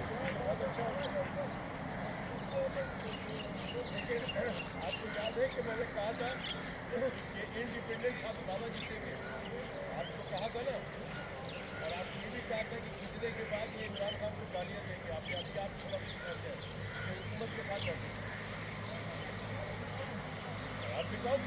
हाँ, बहुत अच्छा लेकिन आपको याद है कि मैंने कहा था कि इंडिपेंडेंस आप ज़्यादा जीतेंगे, आपको कहा था ना। और आपने ये भी कहा था कि जीतने के बाद ये इमरान खान को गालियां देंगे, आपने अभी आप थोड़ा पीछे हट जाए, ये हुकूमत के साथ बैठे थे। और आप दिखाओ